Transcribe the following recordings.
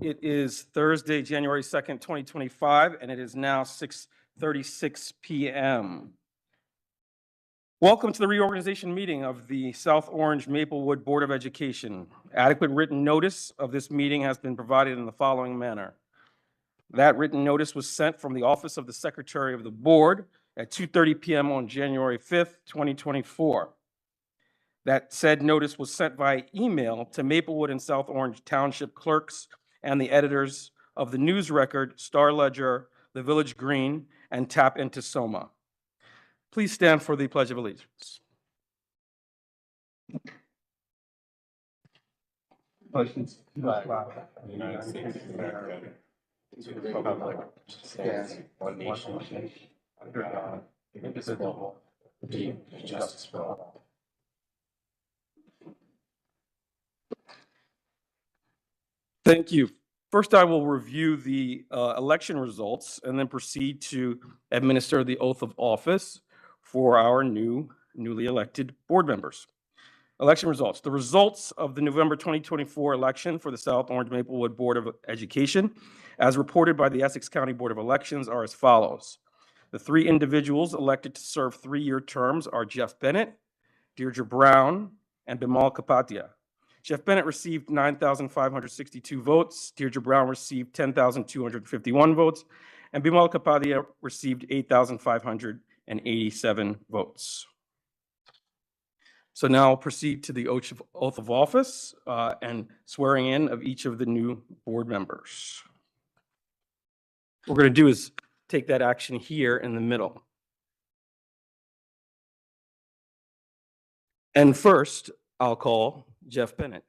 It is Thursday, January 2nd, 2025, and it is now 6:36 p.m. Welcome to the reorganization meeting of the South Orange Maplewood Board of Education. Adequate written notice of this meeting has been provided in the following manner. That written notice was sent from the Office of the Secretary of the Board at 2:30 p.m. on January 5th, 2024. That said notice was sent by email to Maplewood and South Orange Township clerks and the editors of the News Record, Star Ledger, The Village Green, and Tap into Soma. Please stand for the Pledge of Allegiance. Allegiance to the flag of the United States of America, to the republic which stands one nation, under God, indivisible, with liberty and justice for all. Thank you. First, I will review the election results and then proceed to administer the oath of office for our newly elected board members. Election results. The results of the November 2024 election for the South Orange Maplewood Board of Education, as reported by the Essex County Board of Elections, are as follows. The three individuals elected to serve three-year terms are Jeff Bennett, Deirdre Brown, and Bimal Kapadia. Jeff Bennett received 9,562 votes, Deirdre Brown received 10,251 votes, and Bimal Kapadia received 8,587 votes. So now I'll proceed to the oath of office and swearing in of each of the new board members. What we're going to do is take that action here in the middle. And first, I'll call Jeff Bennett.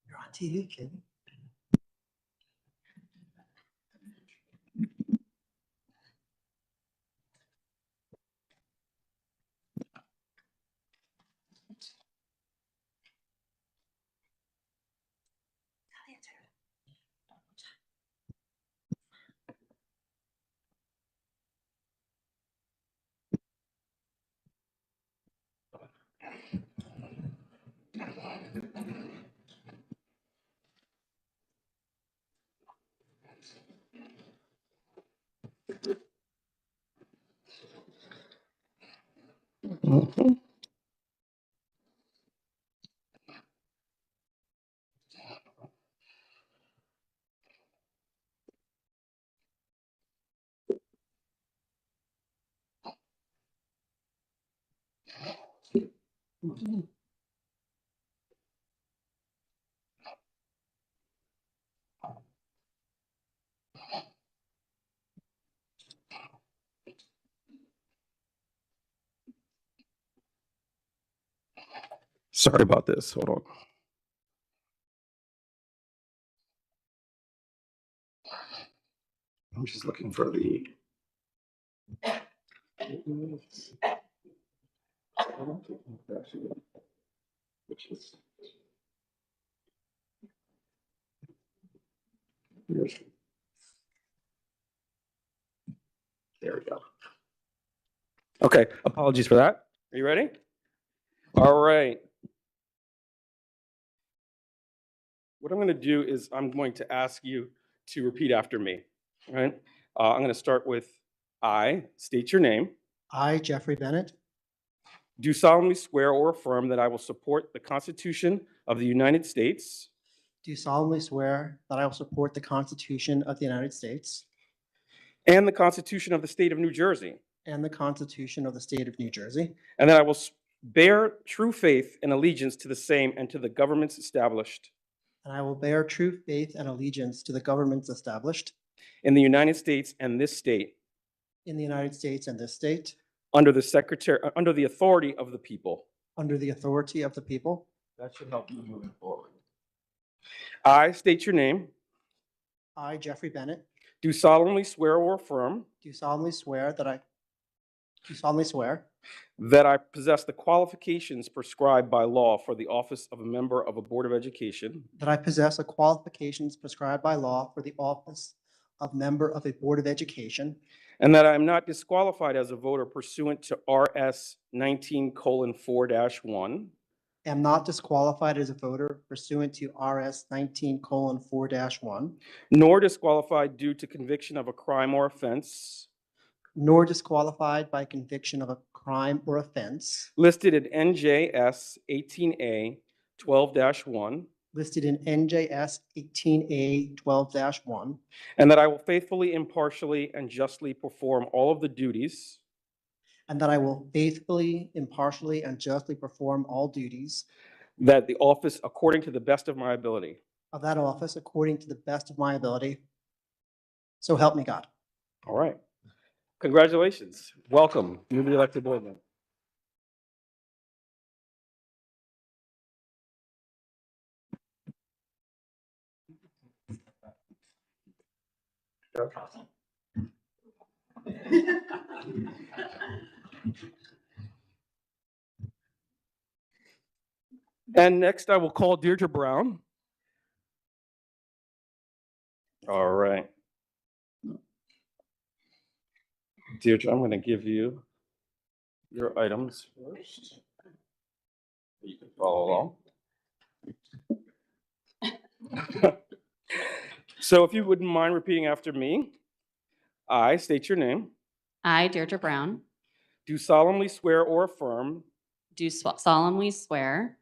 You're on TV, kid. Sorry about this. Hold on. I'm just looking for the. There we go. Okay, apologies for that. Are you ready? All right. What I'm going to do is I'm going to ask you to repeat after me. All right. I'm going to start with I, state your name. I, Jeffrey Bennett, Do solemnly swear or affirm that I will support the Constitution of the United States do solemnly swear that I will support the Constitution of the United States and the Constitution of the State of New Jersey, and the Constitution of the State of New Jersey, and that I will bear true faith and allegiance to the same and to the governments established and I will bear true faith and allegiance to the governments established in the United States and this state in the United States and this state, under the authority of the people. under the authority of the people. That should help you moving forward. I state your name. I, Jeffrey Bennett, do solemnly swear or affirm do solemnly swear that I possess the qualifications prescribed by law for the office of a member of a Board of Education, that I possess the qualifications prescribed by law for the office of member of a Board of Education, and that I am not disqualified as a voter pursuant to RS 19:4-1, am not disqualified as a voter pursuant to RS 19:4-1, nor disqualified due to conviction of a crime or offense nor disqualified by conviction of a crime or offense listed in NJS 18A 12-1, listed in NJS 18A 12-1, and that I will faithfully, impartially, and justly perform all of the duties and that I will faithfully, impartially, and justly perform all duties that the office according to the best of my ability. of that office according to the best of my ability. So help me God. All right. Congratulations. Welcome, newly elected board member. And next, I will call Deirdre Brown. All right. Deirdre, I'm going to give you your items first. You can follow along. So if you wouldn't mind repeating after me, I state your name, I, Deirdre Brown, do solemnly swear or affirm do solemnly swear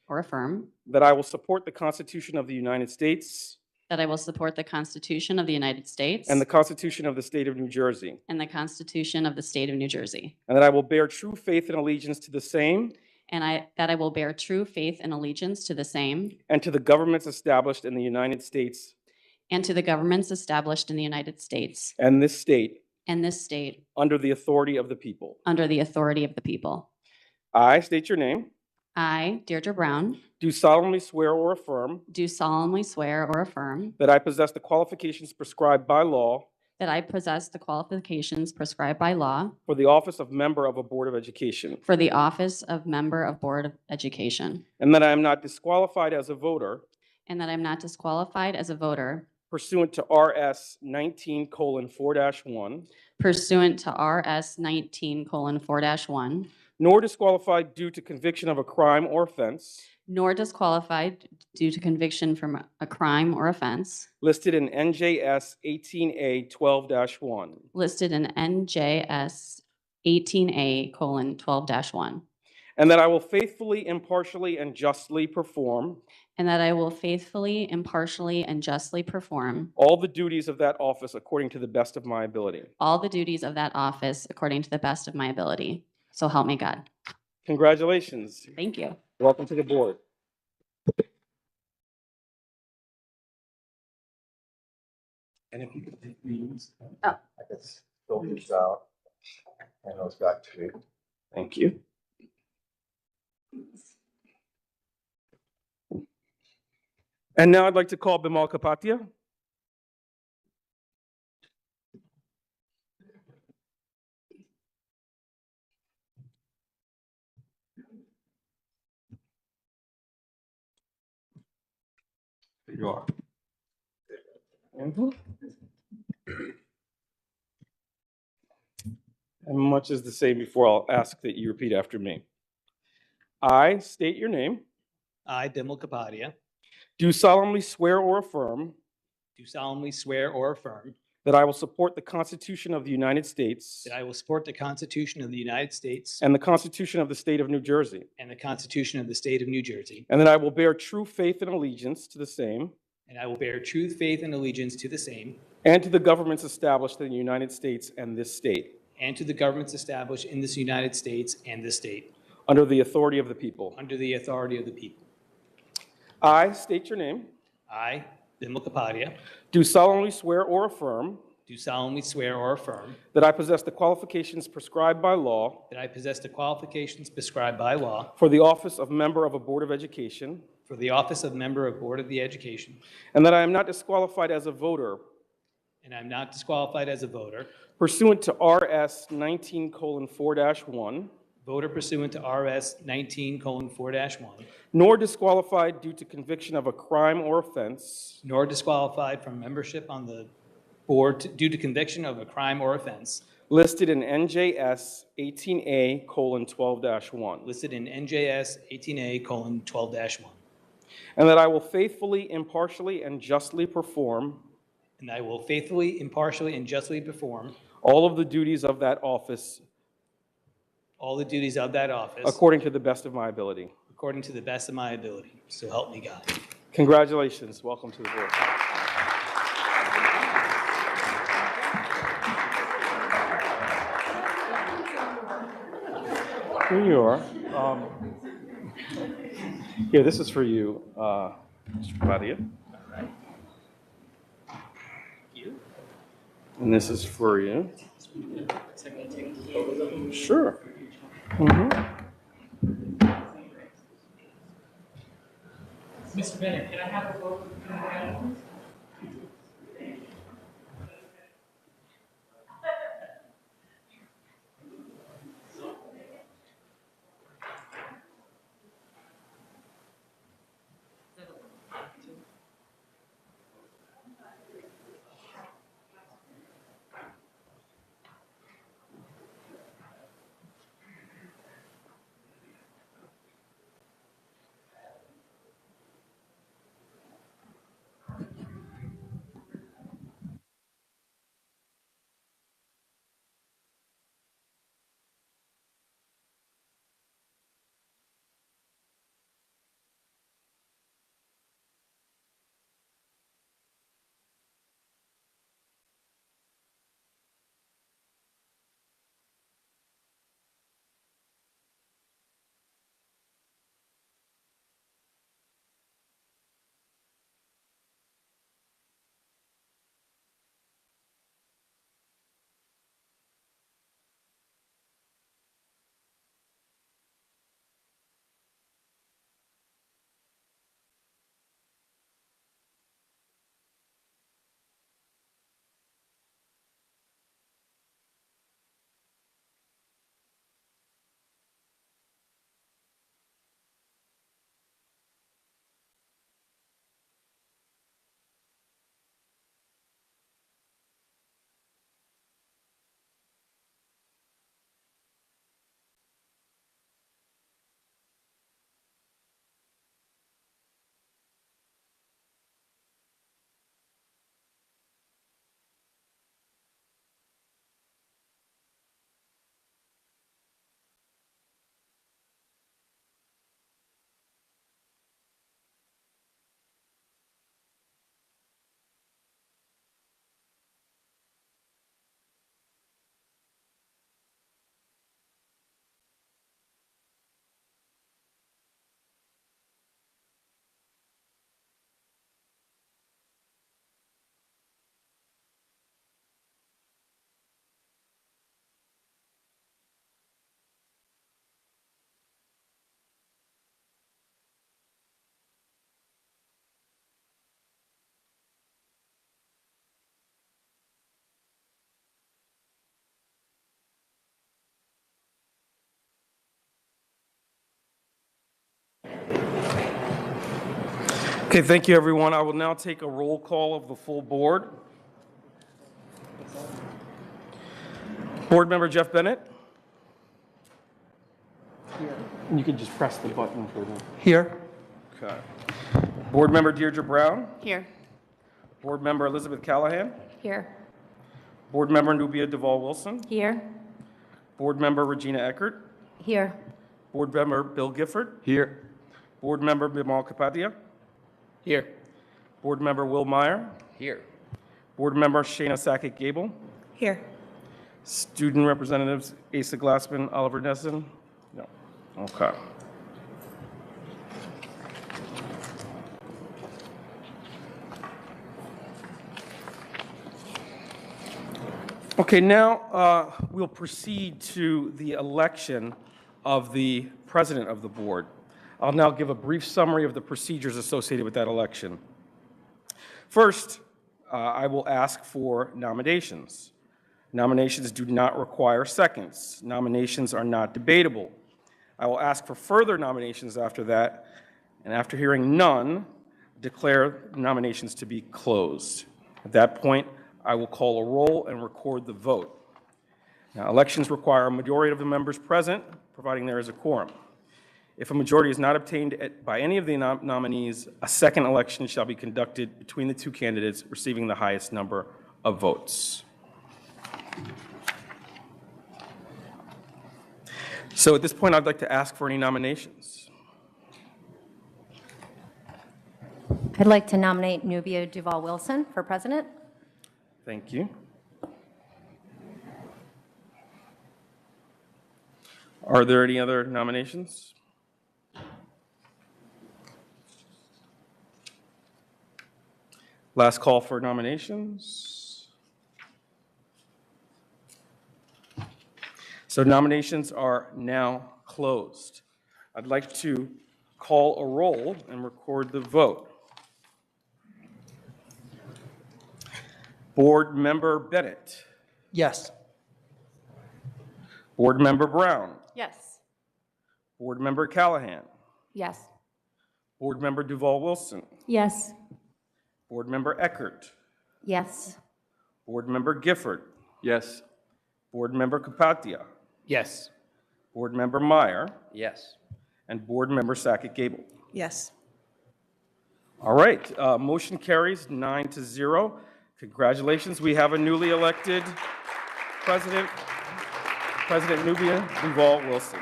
or affirm that I will support the Constitution of the United States that I will support the Constitution of the United States and the Constitution of the State of New Jersey, and the Constitution of the State of New Jersey, and that I will bear true faith and allegiance to the same and that I will bear true faith and allegiance to the same and to the governments established in the United States and to the governments established in the United States and this state and this state under the authority of the people. under the authority of the people. I state your name, I, Deirdre Brown, do solemnly swear or affirm do solemnly swear or affirm that I possess the qualifications prescribed by law that I possess the qualifications prescribed by law for the office of member of a Board of Education, for the office of member of Board of Education, and that I am not disqualified as a voter and that I'm not disqualified as a voter pursuant to RS 19:4-1, pursuant to RS 19:4-1, nor disqualified due to conviction of a crime or offense nor disqualified due to conviction from a crime or offense listed in NJS 18A 12-1, listed in NJS 18A:12-1, and that I will faithfully, impartially, and justly perform and that I will faithfully, impartially, and justly perform all the duties of that office according to the best of my ability. all the duties of that office according to the best of my ability. So help me God. Congratulations. Thank you. Welcome to the board. And if you could take these. Oh. I guess fill these out. And those got two. Thank you. And now I'd like to call Bimal Kapatia. There you are. And much is the same before, I'll ask that you repeat after me. I state your name, I, Bimal Kapadia, do solemnly swear or affirm do solemnly swear or affirm that I will support the Constitution of the United States that I will support the Constitution of the United States and the Constitution of the State of New Jersey, and the Constitution of the State of New Jersey, and that I will bear true faith and allegiance to the same and I will bear true faith and allegiance to the same and to the governments established in the United States and this state, and to the governments established in this United States and this state, under the authority of the people. under the authority of the people. I state your name, I, Bimal Kapadia, do solemnly swear or affirm do solemnly swear or affirm that I possess the qualifications prescribed by law that I possess the qualifications prescribed by law for the office of member of a Board of Education, for the office of member of Board of the Education, and that I am not disqualified as a voter and I'm not disqualified as a voter, pursuant to RS 19:4-1, voter pursuant to RS 19:4-1, nor disqualified due to conviction of a crime or offense nor disqualified from membership on the board due to conviction of a crime or offense listed in NJS 18A:12-1, listed in NJS 18A:12-1, and that I will faithfully, impartially, and justly perform and I will faithfully, impartially, and justly perform all of the duties of that office all the duties of that office according to the best of my ability. according to the best of my ability. So help me God. Congratulations. Welcome to the board. Here you are. Here, this is for you, Mr. Padia. And this is for you. Sure. Mr. Bennett, can I have a vote? Okay, thank you, everyone. I will now take a roll call of the full board. Board Member Jeff Bennett? You can just press the button for them. Here. Okay. Board Member Deirdre Brown? Here. Board Member Elizabeth Callahan? Here. Board Member Nubia Duval Wilson? Here. Board Member Regina Eckert? Here. Board Member Bill Gifford? Here. Board Member Bimal Kapadia? Here. Board Member Will Meyer? Here. Board Member Shayna Sackett Gable? Here. Student Representatives Asa Glassman, Oliver Nesson? No. Okay. Okay, now we'll proceed to the election of the president of the board. I'll now give a brief summary of the procedures associated with that election. First, I will ask for nominations. Nominations do not require seconds. Nominations are not debatable. I will ask for further nominations after that, and after hearing none, declare nominations to be closed. At that point, I will call a roll and record the vote. Now, elections require a majority of the members present, providing there is a quorum. If a majority is not obtained by any of the nominees, a second election shall be conducted between the two candidates receiving the highest number of votes. So at this point, I'd like to ask for any nominations. I'd like to nominate Nubia Duval-Wilson for president. Thank you. Are there any other nominations? Last call for nominations. So nominations are now closed. I'd like to call a roll and record the vote. Board Member Bennett. Yes. Board Member Brown. Yes. Board Member Callahan. Yes. Board Member Duval-Wilson. Yes. Board Member Eckert. Yes. Board Member Gifford. Yes. Board Member Kapatia. Yes. Board Member Meyer. Yes. And Board Member Sackett-Gable. Yes. All right, motion carries 9-0. Congratulations, we have a newly elected president, President Nubia Duval-Wilson.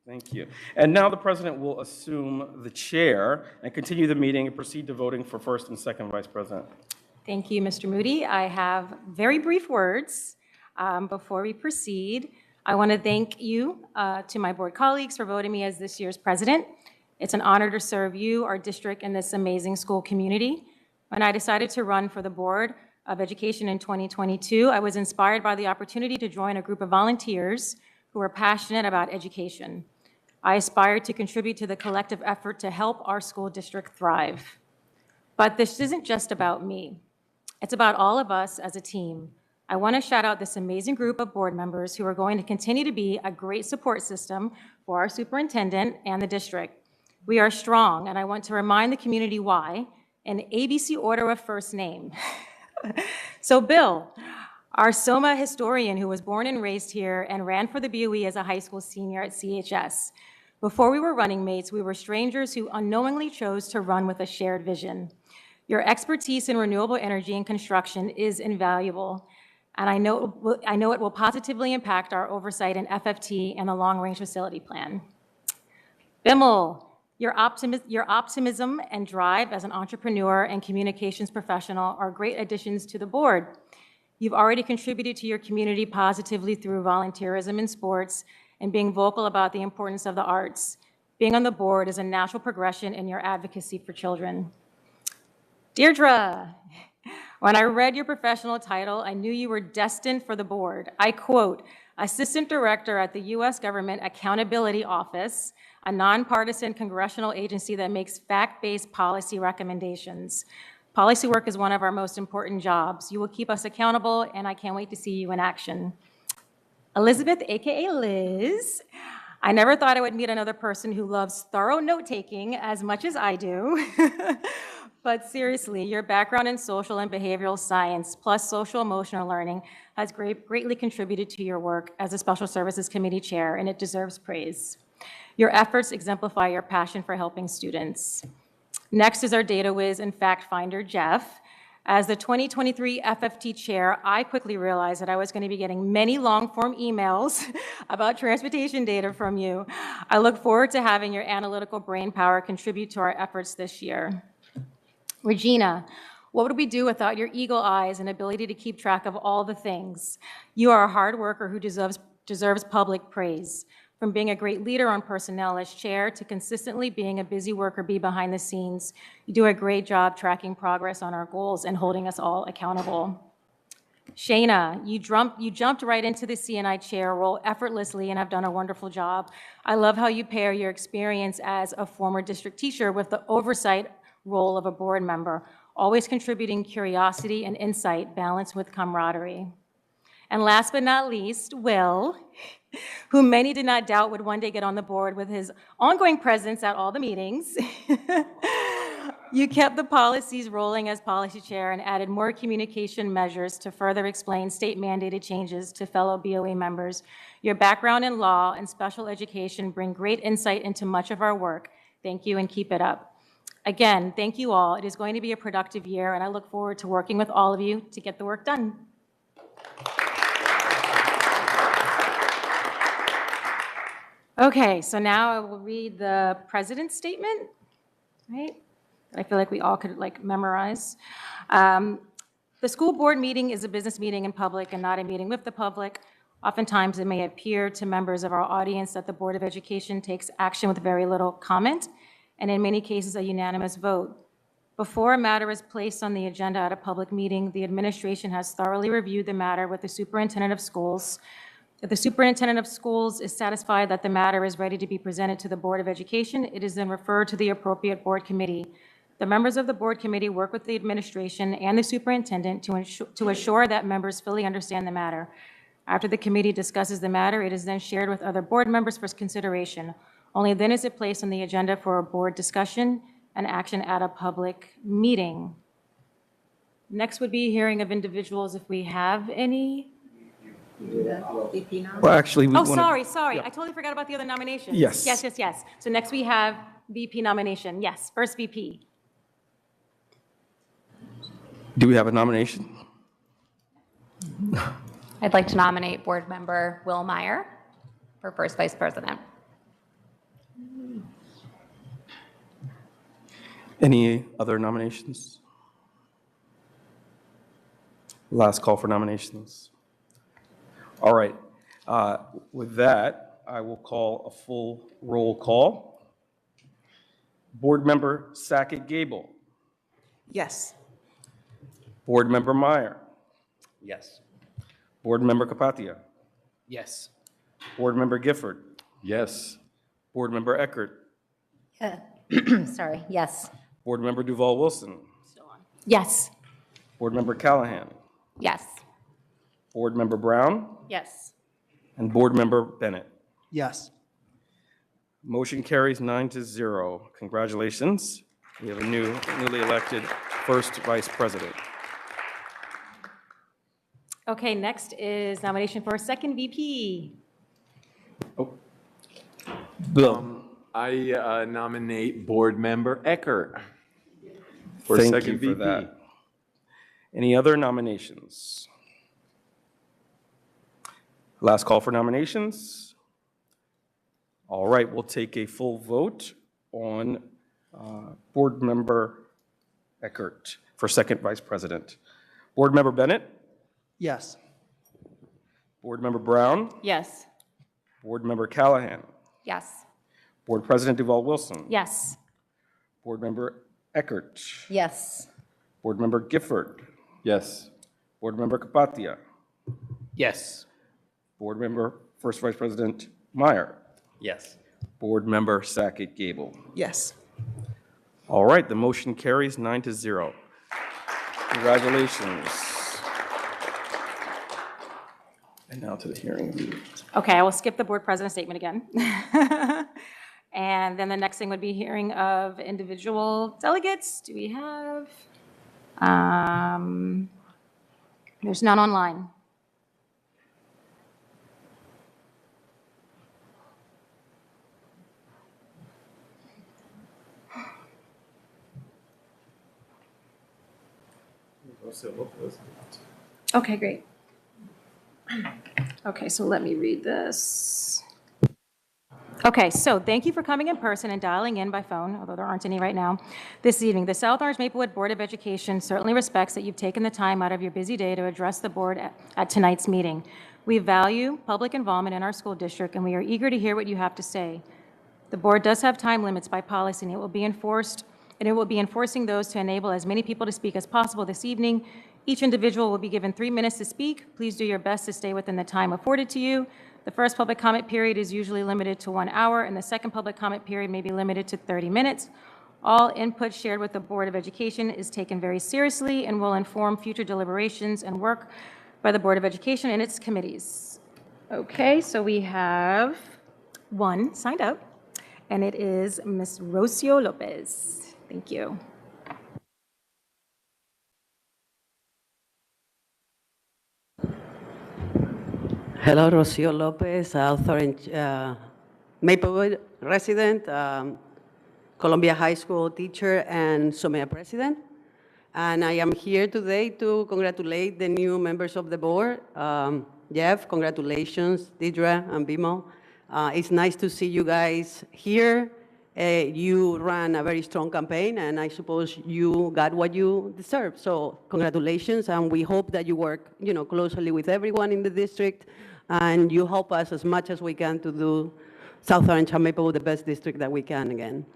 Thank you. And now the president will assume the chair and continue the meeting and proceed to voting for first and second vice president. Thank you, Mr. Moody. I have very brief words. Before we proceed, I want to thank you to my board colleagues for voting me as this year's president. It's an honor to serve you, our district, and this amazing school community. When I decided to run for the Board of Education in 2022, I was inspired by the opportunity to join a group of volunteers who are passionate about education. I aspire to contribute to the collective effort to help our school district thrive. But this isn't just about me. It's about all of us as a team. I want to shout out this amazing group of board members who are going to continue to be a great support system for our superintendent and the district. We are strong, and I want to remind the community why, in ABC order of first name. So Bill, our SOMA historian who was born and raised here and ran for the BOE as a high school senior at CHS. Before we were running mates, we were strangers who unknowingly chose to run with a shared vision. Your expertise in renewable energy and construction is invaluable, and I know it will positively impact our oversight in FFT and the long-range facility plan. Bimmel, your optimism and drive as an entrepreneur and communications professional are great additions to the board. You've already contributed to your community positively through volunteerism in sports and being vocal about the importance of the arts. Being on the board is a natural progression in your advocacy for children. Deirdre, when I read your professional title, I knew you were destined for the board. I quote, Assistant Director at the U.S. Government Accountability Office, a nonpartisan congressional agency that makes fact-based policy recommendations. Policy work is one of our most important jobs. You will keep us accountable, and I can't wait to see you in action. Elizabeth, AKA Liz, I never thought I would meet another person who loves thorough note-taking as much as I do. But seriously, your background in social and behavioral science, plus social emotional learning, has greatly contributed to your work as a Special Services Committee Chair, and it deserves praise. Your efforts exemplify your passion for helping students. Next is our data whiz and fact finder, Jeff. As the 2023 FFT Chair, I quickly realized that I was going to be getting many long-form emails about transportation data from you. I look forward to having your analytical brainpower contribute to our efforts this year. Regina, what would we do without your eagle eyes and ability to keep track of all the things? You are a hard worker who deserves public praise. From being a great leader on personnel as chair to consistently being a busy worker behind the scenes, you do a great job tracking progress on our goals and holding us all accountable. Shayna, you jumped right into the CNI chair role effortlessly and have done a wonderful job. I love how you pair your experience as a former district teacher with the oversight role of a board member, always contributing curiosity and insight balanced with camaraderie. And last but not least, Will, who many did not doubt would one day get on the board with his ongoing presence at all the meetings. You kept the policies rolling as policy chair and added more communication measures to further explain state-mandated changes to fellow BOE members. Your background in law and special education bring great insight into much of our work. Thank you and keep it up. Again, thank you all. It is going to be a productive year, and I look forward to working with all of you to get the work done. Okay, so now I will read the president's statement, right? I feel like we all could memorize. The school board meeting is a business meeting in public and not a meeting with the public. Oftentimes, it may appear to members of our audience that the Board of Education takes action with very little comment, and in many cases, a unanimous vote. Before a matter is placed on the agenda at a public meeting, the administration has thoroughly reviewed the matter with the superintendent of schools. If the superintendent of schools is satisfied that the matter is ready to be presented to the Board of Education, it is then referred to the appropriate board committee. The members of the board committee work with the administration and the superintendent to assure that members fully understand the matter. After the committee discusses the matter, it is then shared with other board members for consideration. Only then is it placed on the agenda for a board discussion and action at a public meeting. Next would be hearing of individuals if we have any. Well, actually, we Oh, want sorry. yeah. I totally forgot about the other nominations. Yes. Yes. So next we have VP nomination. Yes, first VP. Do we have a nomination? I'd like to nominate Board Member Will Meyer for first vice president. Any other nominations? Last call for nominations. All right. With that, I will call a full roll call. Board Member Sackett Gable. Yes. Board Member Meyer. Yes. Board Member Kapatia. Yes. Board Member Gifford. Yes. Board Member Eckert. Sorry, yes. Board Member Duval Wilson. Yes. Board Member Callahan. Yes. Board Member Brown. Yes. And Board Member Bennett. Yes. Motion carries 9-0. Congratulations. We have a newly elected first vice president. Okay, next is nomination for second VP. Bill. I nominate Board Member Eckert for Thank second you VP. for that. Any other nominations? Last call for nominations. All right, we'll take a full vote on Board Member Eckert for second vice president. Board Member Bennett, Yes. Board Member Brown, Yes. Board Member Callahan, Yes. Board President Duval Wilson. Yes. Board Member Eckert, Yes. Board Member Gifford, Yes. Board Member Kapatia, Yes. Board Member First Vice President Meyer, Yes. Board Member Sackett Gable. Yes. All right, the motion carries 9-0. Congratulations. And now to the hearing. Okay, I will skip the board president statement again. And then the next thing would be hearing of individual delegates. Do we have? There's none online. Okay, great. Okay, so let me read this. Okay, so thank you for coming in person and dialing in by phone, although there aren't any right now, this evening. The South Orange Maplewood Board of Education certainly respects that you've taken the time out of your busy day to address the board at tonight's meeting. We value public involvement in our school district, and we are eager to hear what you have to say. The board does have time limits by policy, and it will be enforcing those to enable as many people to speak as possible this evening. Each individual will be given 3 minutes to speak. Please do your best to stay within the time afforded to you. The first public comment period is usually limited to 1 hour, and the second public comment period may be limited to 30 minutes. All input shared with the Board of Education is taken very seriously and will inform future deliberations and work by the Board of Education and its committees. Okay, so we have one signed up, and it is Ms. Rocio Lopez. Thank you. Hello, Rocio Lopez, South Orange, Maplewood resident, Columbia High School teacher, and SOMEA president. And I am here today to congratulate the new members of the board. Jeff, congratulations, Deidre and Bimo. It's nice to see you guys here. You ran a very strong campaign, and I suppose you got what you deserve. So congratulations, and we hope that you work, closely with everyone in the district, and you help us as much as we can to do South Orange and Maplewood the best district that we can again.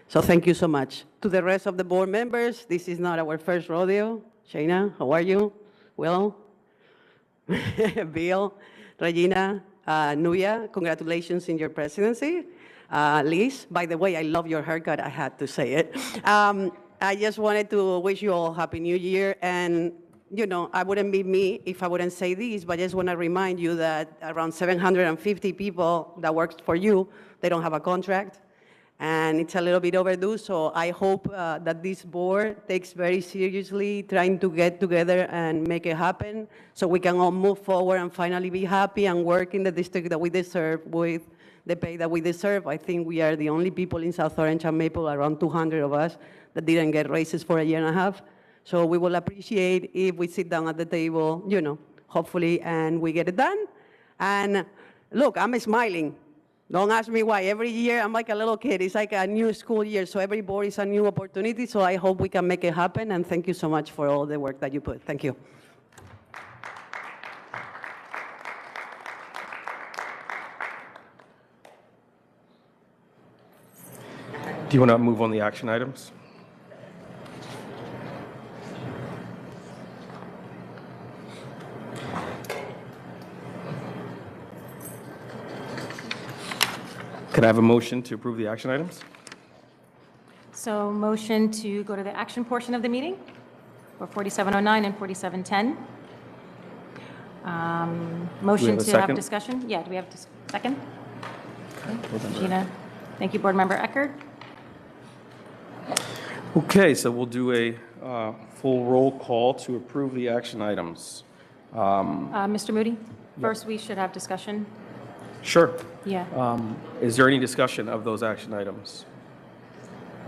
So thank you so much. To the rest of the board members, this is not our first rodeo. Shayna, how are you? Will? Bill, Regina, Nuya, congratulations in your presidency. Liz, by the way, I love your haircut, I had to say it. I just wanted to wish you all Happy New Year, and I wouldn't be me if I wouldn't say this, but I just want to remind you that around 750 people that work for you, they don't have a contract, and it's a little bit overdue, so I hope that this board takes very seriously trying to get together and make it happen so we can all move forward and finally be happy and work in the district that we deserve with the pay that we deserve. I think we are the only people in South Orange and Maple, around 200 of us, that didn't get raises for a year and a half. So we will appreciate if we sit down at the table, hopefully, and we get it done. And look, I'm smiling. Don't ask me why. Every year, I'm like a little kid. It's like a new school year, so every board is a new opportunity. So I hope we can make it happen, and thank you so much for all the work that you put. Thank you. Do you want to move on the action items? Could I have a motion to approve the action items? So motion to go to the action portion of the meeting for 4709 and 4710. Motion a to have second? discussion? Yeah, do we have a second? Gina. Thank you, Board Member Eckert. Okay, so we'll do a full roll call to approve the action items. Mr. Moody, first we should have discussion. Sure. Yeah. Is there any discussion of those action items?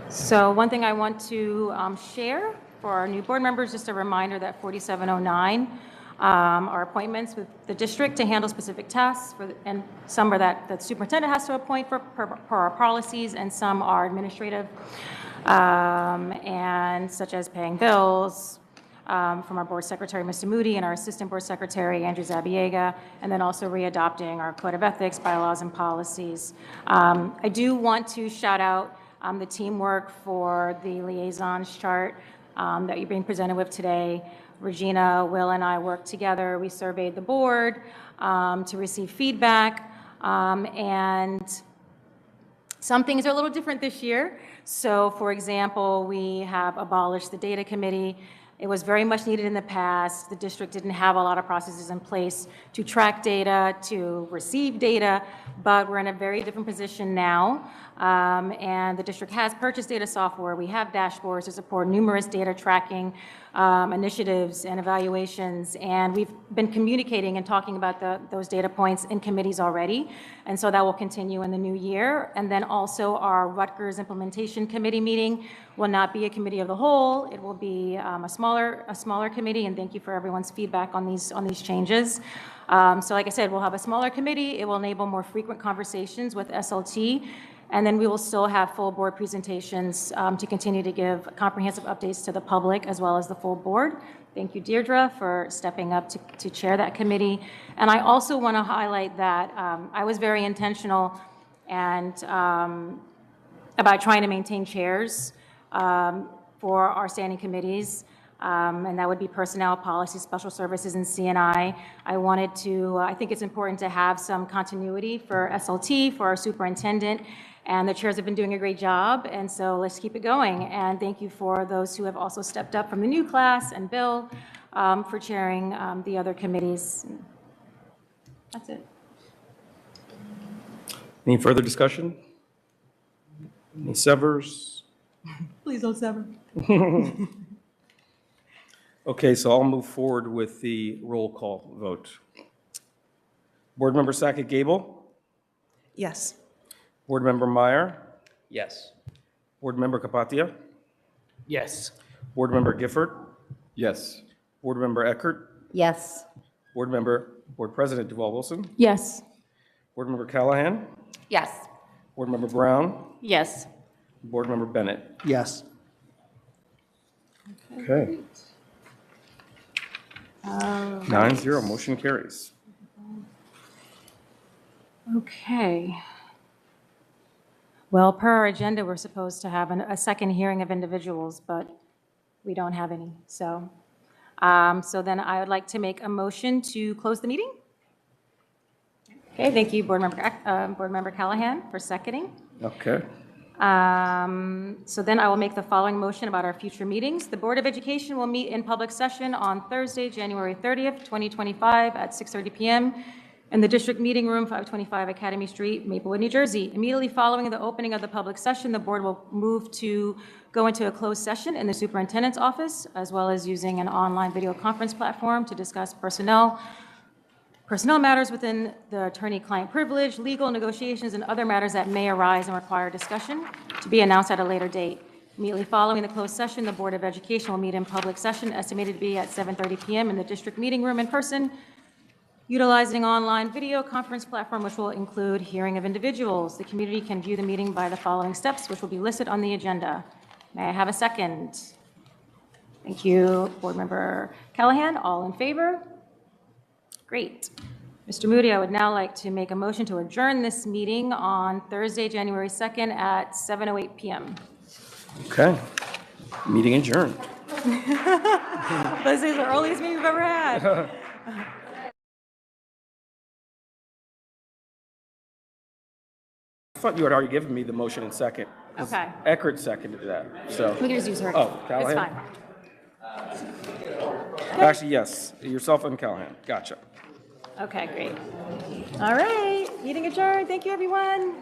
So one thing I want to share for our new board members, just a reminder that 4709 are appointments with the district to handle specific tasks, and some are that the superintendent has to appoint per our policies, and some are administrative, and such as paying bills, from our board secretary, Mr. Moody, and our assistant board secretary, Andrew Zabiega, and then also readopting our code of ethics, bylaws, and policies. I do want to shout out the teamwork for the liaisons chart that you're being presented with today. Regina, Will, and I worked together. We surveyed the board to receive feedback, and some things are a little different this year. So, for example, we have abolished the data committee. It was very much needed in the past. The district didn't have a lot of processes in place to track data, to receive data, but we're in a very different position now. And the district has purchased data software. We have dashboards to support numerous data tracking initiatives and evaluations. And we've been communicating and talking about those data points in committees already. And so that will continue in the new year. And then also our Rutgers Implementation Committee meeting will not be a committee of the whole. It will be a smaller committee. And thank you for everyone's feedback on these changes. So like I said, we'll have a smaller committee. It will enable more frequent conversations with SLT. And then we will still have full board presentations to continue to give comprehensive updates to the public as well as the full board. Thank you, Deirdre, for stepping up to chair that committee. And I also want to highlight that I was very intentional and about trying to maintain chairs for our standing committees. and that would be personnel, policy, special services, and CNI. I wanted to, I think it's important to have some continuity for SLT, for our superintendent, and the chairs have been doing a great job, and so let's keep it going. And thank you for those who have also stepped up from the new class, and Bill for chairing the other committees. That's it. Any further discussion? Any severs? Please don't sever. Okay, so I'll move forward with the roll call vote. Board Member Sackett Gable, Yes. Board Member Meyer, Yes. Board Member Kapatia, Yes. Board Member Gifford, Yes. Board Member Eckert, Yes. Board President Duval Wilson, Yes. Board Member Callahan, Yes. Board Member Brown, Yes. Board Member Bennett. Yes. Okay. 9-0, motion carries. Okay. Well, per our agenda, we're supposed to have a second hearing of individuals, but we don't have any. So then I would like to make a motion to close the meeting. Okay, thank you, Board Member Callahan, for seconding. Okay. So then I will make the following motion about our future meetings. The Board of Education will meet in public session on Thursday, January 30th, 2025 at 6:30 PM in the District Meeting Room, 525 Academy Street, Maplewood, New Jersey. Immediately following the opening of the public session, the board will move to go into a closed session in the superintendent's office, as well as using an online video conference platform to discuss personnel matters within the attorney-client privilege, legal negotiations, and other matters that may arise and require discussion to be announced at a later date. Immediately following the closed session, the Board of Education will meet in public session, estimated to be at 7:30 PM in the district meeting room in person, utilizing online video conference platform, which will include hearing of individuals. The community can view the meeting by the following steps, which will be listed on the agenda. May I have a second? Thank you, Board Member Callahan. All in favor? Great. Mr. Moody, I would now like to make a motion to adjourn this meeting on Thursday, January 2nd at 7:08 PM. Okay. Meeting adjourned. This is the earliest meeting we've ever had. I thought you had already given me the motion in second. Okay. Eckert seconded that, so. We can just use her. Oh, It's Callahan? fine. Actually, yes, yourself and Callahan. Gotcha. Okay, great. All right, meeting adjourned. Thank you, everyone.